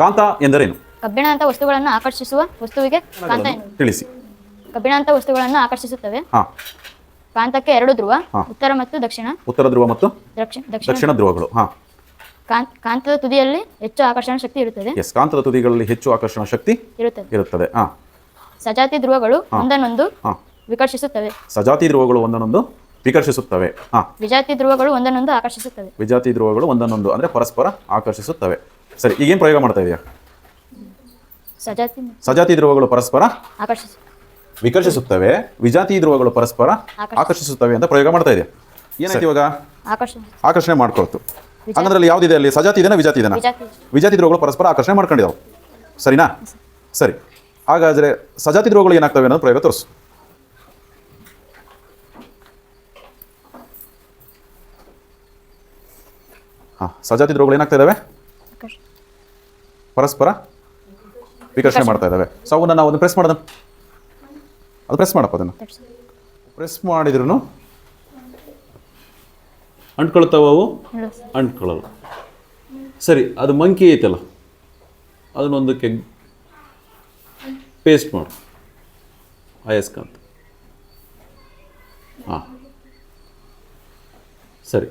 ಕಾಂತ ಎಂದರೇನು? ಕಬ್ಬಿಣ ಅಂತ ವಸ್ತುಗಳನ್ನು ಆಕರ್ಷಿಸುವ ವಸ್ತುವಿಗೆ ಕಾಂತ ತಿಳಿಸಿ. ಕಬ್ಬಿಣ ಅಂತ ವಸ್ತುಗಳನ್ನು ಆಕರ್ಷಿಸುತ್ತವೆ. ಹಾ. ಕಾಂತಕ್ಕೆ 2 ಧ್ರುವ, ಉತ್ತರ ಮತ್ತು ದಕ್ಷಿಣ. ಉತ್ತರ ಧ್ರುವ ಮತ್ತು ದಕ್ಷಿಣ ದಕ್ಷಿಣ ಧ್ರುವಗಳು. ಹಾ. ಕಾಂತದ ತುದಿಯಲ್ಲಿ ಹೆಚ್ಚು ಆಕರ್ಷಣ ಶಕ್ತಿ ಇರುತ್ತದೆ. ಎಸ್, ಕಾಂತದ ತುದಿಗಳಲ್ಲಿ ಹೆಚ್ಚು ಆಕರ್ಷಣ ಶಕ್ತಿ ಇರುತ್ತದೆ. ಹಾ. ಸಜಾತಿ ಧ್ರುವಗಳು ಒಂದನ್ನೊಂದು ವಿಕರ್ಷಿಸುತ್ತವೆ. ಸಜಾತಿ ಧ್ರುವಗಳು ಒಂದನ್ನೊಂದು ವಿಕರ್ಷಿಸುತ್ತವೆ. ಹಾ. ವಿಜಾತಿ ಧ್ರುವಗಳು ಒಂದನ್ನೊಂದು ಆಕರ್ಷಿಸುತ್ತವೆ. ವಿಜಾತಿ ಧ್ರುವಗಳು ಒಂದನ್ನೊಂದು ಅಂದ್ರೆ ಪರಸ್ಪರ ಆಕರ್ಷಿಸುತ್ತವೆ. ಸರಿ, ಈಗೇನು ಪ್ರಯೋಗ ಮಾಡ್ತಾ ಇದೆಯಾ? ಸಜಾತಿ ಧ್ರುವಗಳು ಪರಸ್ಪರ ವಿಕರ್ಷಿಸುತ್ತವೆ, ವಿಜಾತಿ ಧ್ರುವಗಳು ಪರಸ್ಪರ ಆಕರ್ಷಿಸುತ್ತವೆ ಅಂತ ಪ್ರಯೋಗ ಮಾಡ್ತಾ ಇದೆಯಾ? ಏನಾಯ್ತು ಇವಾಗ? ಆಕರ್ಷಣೆ ಮಾಡ್ಕೊಳ್ತು. ಹಂಗಂದ್ರಲ್ಲಿ ಯಾವ್ದಿದೆ ಅಲ್ಲಿ? ಸಜಾತಿ ಇದೆನಾ ವಿಜಾತಿ ಇದೆನಾ? ವಿಜಾತಿ ಧ್ರುವಗಳು ಪರಸ್ಪರ ಆಕರ್ಷಣೆ ಮಾಡ್ಕೊಂಡಿದ್ದಾವೆ. ಸರಿನಾ? ಸರಿ, ಹಾಗಾದ್ರೆ ಸಜಾತಿ ಧ್ರುವಗಳು ಏನಾಗ್ತವೆ ಅನ್ನೋದು ಪ್ರಯೋಗ ತೋರಿಸು. ಸಜಾತಿ ಧ್ರುವಗಳು ಏನಾಗ್ತಾ ಇದಾವೆ? ಪರಸ್ಪರ ವಿಕರ್ಷಣೆ ಮಾಡ್ತಾ ಇದ್ದಾವೆ. ಸೊ ಅವನ್ನ ನಾವು ಪ್ರೆಸ್ ಮಾಡೋದು, ಅದು ಪ್ರೆಸ್ ಮಾಡಪ್ಪ. ಅದನ್ನು ಪ್ರೆಸ್ ಮಾಡಿದ್ರು ಅಂಟ್ಕೊಳ್ತಾವ, ಅವು ಅಂಟ್ಕೊಳ್ಳಲ್ಲ. ಸರಿ, ಅದು ಮಂಕಿ ಐತಲ್ಲ, ಅದನ್ನೊಂದಕ್ಕೆ ಪೇಸ್ಟ್ ಮಾಡು ಅಯಸ್ಕಾಂತ. ಹಾಂ, ಸರಿ.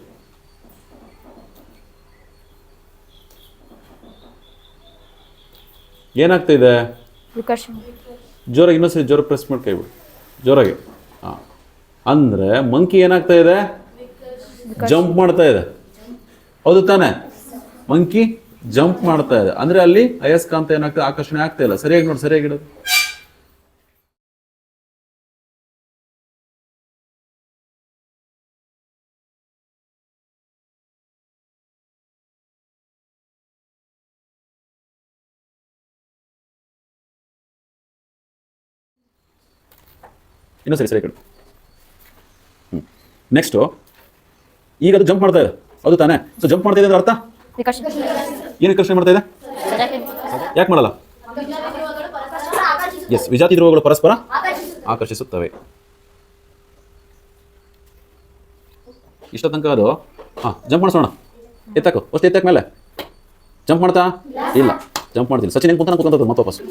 ಏನಾಗ್ತಾ ಇದೆ? ಜೋರಾಗಿ ಇನ್ನೊಂದ್ಸರಿ ಜೋರ ಪ್ರೆಸ್ ಮಾಡಿ ಕೈ ಬಿಡು, ಜೋರಾಗಿ. ಹಾಂ, ಅಂದರೆ ಮಂಕಿ ಏನಾಗ್ತಾ ಇದೆ? ಜಂಪ್ ಮಾಡ್ತಾ ಇದೆ. ಹೌದು ತಾನೆ? ಮಂಕಿ ಜಂಪ್ ಮಾಡ್ತಾ ಇದೆ ಅಂದರೆ ಅಲ್ಲಿ ಅಯಸ್ಕಾಂತ ಏನಾಗ್ತದೆ? ಆಕರ್ಷಣೆ ಆಗ್ತಾ ಇಲ್ಲ. ಸರಿಯಾಗಿ ನೋಡಿ, ಸರಿಯಾಗಿಡೋದು. ಇನ್ನೂ ಸರಿ ಕಡೆ. ನೆಕ್ಸ್ಟು, ಈಗ ಅದು ಜಂಪ್ ಮಾಡ್ತಾ ಇದೆ. ಹೌದು ತಾನೆ? ಸೊ ಜಂಪ್ ಮಾಡ್ತಾ ಇದೆ ಅಂದ್ರೆ ಅರ್ಥ ಏನು? ವಿಕರ್ಷಣೆ ಮಾಡ್ತಾ ಇದೆ. ಯಾಕೆ ಮಾಡಲ್ಲ? ಎಸ್, ವಿಜಾತಿ ಧ್ರುವಗಳು ಪರಸ್ಪರ ಆಕರ್ಷಿಸುತ್ತವೆ. ಇಷ್ಟ ತನಕ ಅದು ಜಂಪ್ ಮಾಡಿಸೋಣ. ಎತ್ತಕು ಅಷ್ಟು ಎತ್ತಕ್ಕ ಮೇಲೆ ಜಂಪ್ ಮಾಡ್ತಾ ಇಲ್ಲ, ಜಂಪ್ ಮಾಡ್ತಿಲ್ಲ. ಸಚಿನ್ ಹೆಂಗೆ ಕೂತಾನ ಮತ್ತೆ ವಾಪಸ್